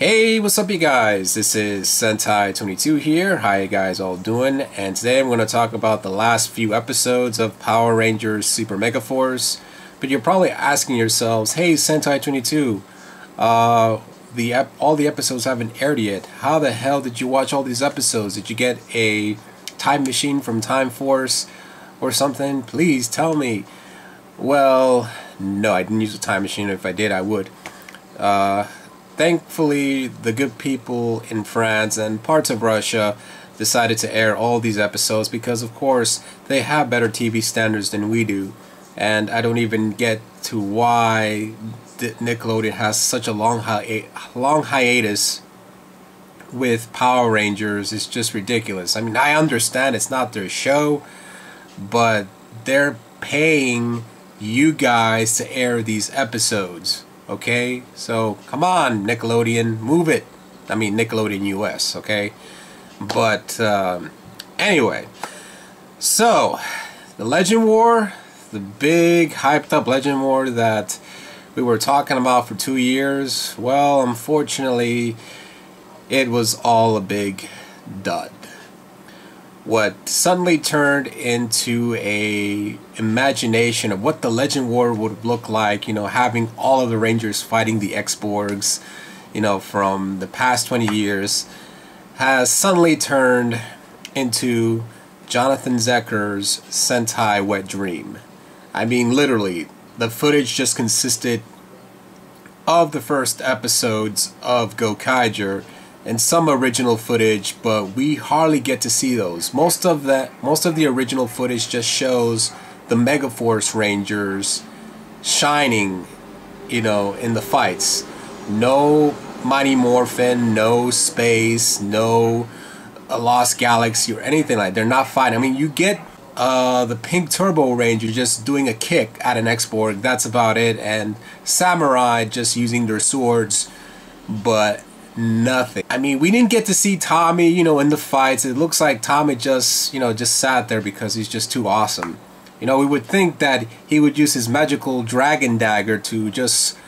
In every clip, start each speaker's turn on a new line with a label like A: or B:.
A: Hey, what's up you guys? This is Sentai22 here. How you guys all doing? And today I'm going to talk about the last few episodes of Power Rangers Supermegaforce. But you're probably asking yourselves, hey Sentai22, all the episodes haven't aired yet. How the hell did you watch all these episodes? Did you get a time machine from Time Force or something? Please tell me. Well, no, I didn't use a time machine. If I did, I would. Thankfully, the good people in France and parts of Russia decided to air all these episodes because, of course, they have better TV standards than we do. And I don't even get to why Nickelodeon has such a long hiatus with Power Rangers. It's just ridiculous. I mean, I understand it's not their show, but they're paying you guys to air these episodes. Okay, so come on, Nickelodeon, move it. I mean, Nickelodeon US, okay? But anyway, so the Legend War, the big hyped up Legend War that we were talking about for 2 years, well, unfortunately, it was all a big dud. What suddenly turned into a imagination of what the Legend War would look like, you know, having all of the Rangers fighting the X-Borgs, you know, from the past 20 years, has suddenly turned into Jonathan Zecher's Sentai wet dream. I mean, literally, the footage just consisted of the first episodes of Gokaiger and some original footage, but we hardly get to see those. Most of the original footage just shows the Megaforce Rangers shining, you know, in the fights. No Mighty Morphin, no space, no Lost Galaxy or anything like that. They're not fighting. I mean, you get the Pink Turbo Ranger just doing a kick at an X-Borg. That's about it. And Samurai just using their swords, but nothing. I mean, we didn't get to see Tommy, you know, in the fights. It looks like Tommy just, you know, just sat there because he's just too awesome. You know, we would think that he would use his magical dragon dagger to just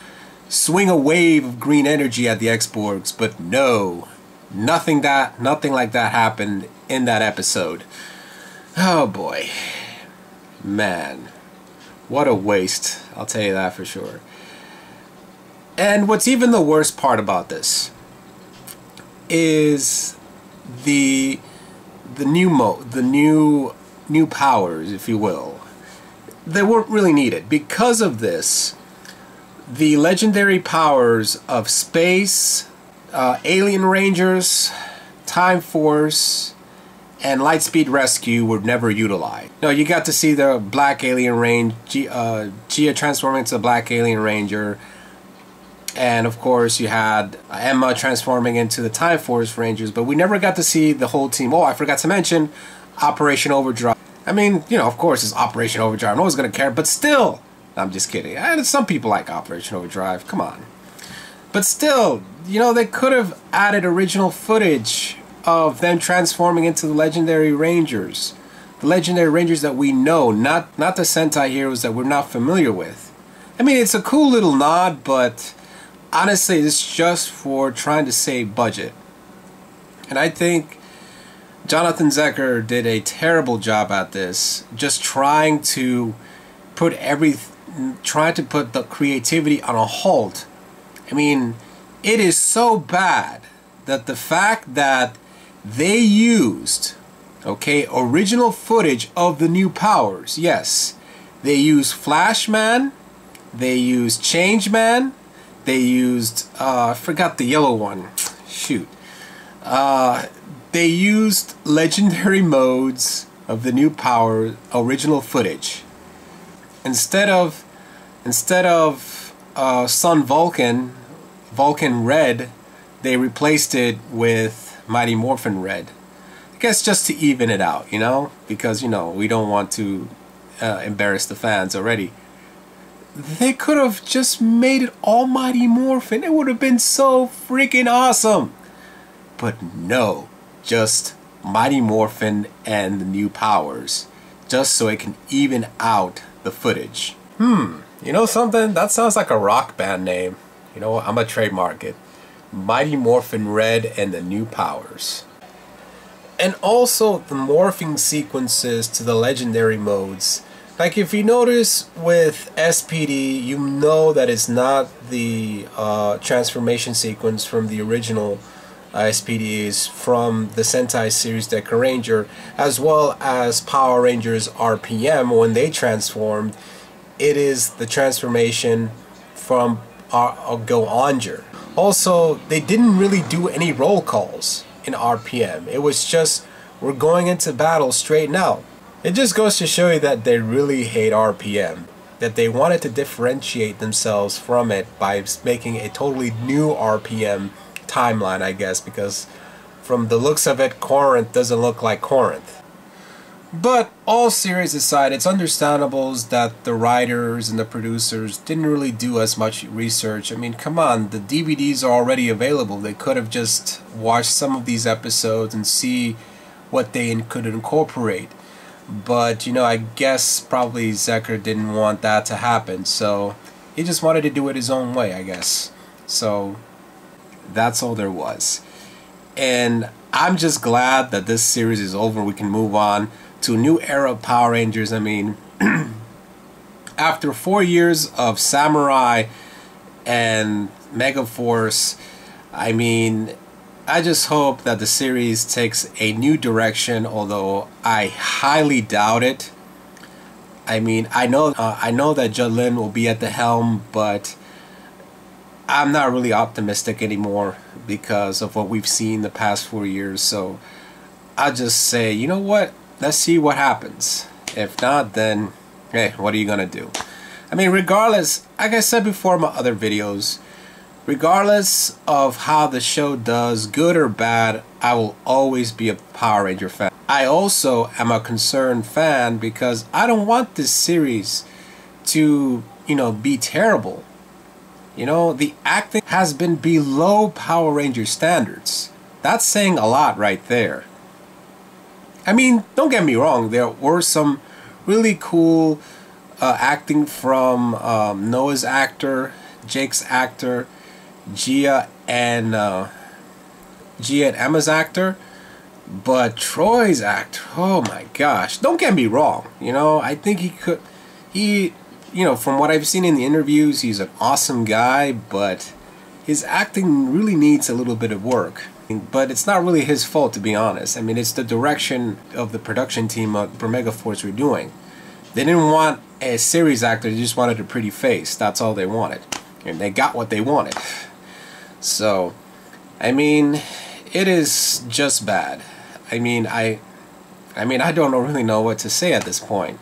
A: swing a wave of green energy at the X-Borgs, but no, nothing like that happened in that episode. Oh boy, man, what a waste, I'll tell you that for sure. And what's even the worst part about this is the new powers, if you will. They weren't really needed. Because of this, the legendary powers of Space, Alien Rangers, Time Force, and Lightspeed Rescue were never utilized. No, you got to see the Black Alien Ranger, Gia transforming into the Black Alien Ranger, and of course you had Emma transforming into the Time Force Rangers, but we never got to see the whole team. Oh, I forgot to mention Operation Overdrive. I mean, you know, of course it's Operation Overdrive. No one's gonna care, but still, I'm just kidding. And some people like Operation Overdrive, come on. But still, you know, they could have added original footage of them transforming into the legendary Rangers. The legendary Rangers that we know, not the Sentai heroes that we're not familiar with. I mean, it's a cool little nod, but honestly, it's just for trying to save budget. And I think Jonathan Zecher did a terrible job at this, just trying to put the creativity on a halt. I mean, it is so bad that the fact that they used, okay, original footage of the new powers. Yes, they used Flashman, they used Changeman, they used, I forgot the yellow one, shoot. They used legendary modes of the new power original footage. Instead of Sun Vulcan Red, they replaced it with Mighty Morphin Red. I guess just to even it out, you know, because, you know, we don't want to embarrass the fans already. They could have just made it all Mighty Morphin. It would have been so freaking awesome. But no, just Mighty Morphin and the new powers, just so it can even out the footage. You know something? That sounds like a rock band name. You know what? I'm gonna trademark it. Mighty Morphin Red and the new powers. And also the morphing sequences to the legendary modes. Like if you notice with SPD, you know that it's not the transformation sequence from the original SPDs from the Sentai series Deca Ranger, as well as Power Rangers RPM when they transformed. It is the transformation from Go Onger. Also, they didn't really do any roll calls in RPM. It was just, we're going into battle straight now. It just goes to show you that they really hate RPM. That they wanted to differentiate themselves from it by making a totally new RPM timeline, I guess, because from the looks of it, Corinth doesn't look like Corinth. But all serious aside, it's understandable that the writers and the producers didn't really do as much research. I mean, come on, the DVDs are already available. They could have just watched some of these episodes and see what they could incorporate. But, you know, I guess probably Zecker didn't want that to happen, so he just wanted to do it his own way, I guess. So that's all there was. And I'm just glad that this series is over. We can move on to a new era of Power Rangers. I mean, after 4 years of Samurai and Megaforce, I mean, I just hope that the series takes a new direction, although I highly doubt it. I mean, I know that Judd Lin will be at the helm, but I'm not really optimistic anymore because of what we've seen the past 4 years. So I'll just say, you know what? Let's see what happens. If not, then, hey, what are you gonna do? I mean, regardless, like I said before in my other videos, regardless of how the show does, good or bad, I will always be a Power Ranger fan. I also am a concerned fan because I don't want this series to, you know, be terrible. You know, the acting has been below Power Ranger standards. That's saying a lot right there. I mean, don't get me wrong, there were some really cool acting from Noah's actor, Jake's actor, Gia and Emma's actor, but Troy's actor, oh my gosh, don't get me wrong, you know, I think you know, from what I've seen in the interviews, he's an awesome guy, but his acting really needs a little bit of work. But it's not really his fault, to be honest. I mean, it's the direction of the production team of Supermegaforce were doing. They didn't want a series actor, they just wanted a pretty face. That's all they wanted. And they got what they wanted. So, I mean, it is just bad. I mean, I don't really know what to say at this point.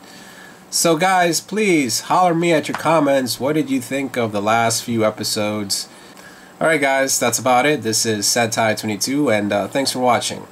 A: So guys, please holler me at your comments. What did you think of the last few episodes? Alright guys, that's about it. This is Sentai22 and thanks for watching.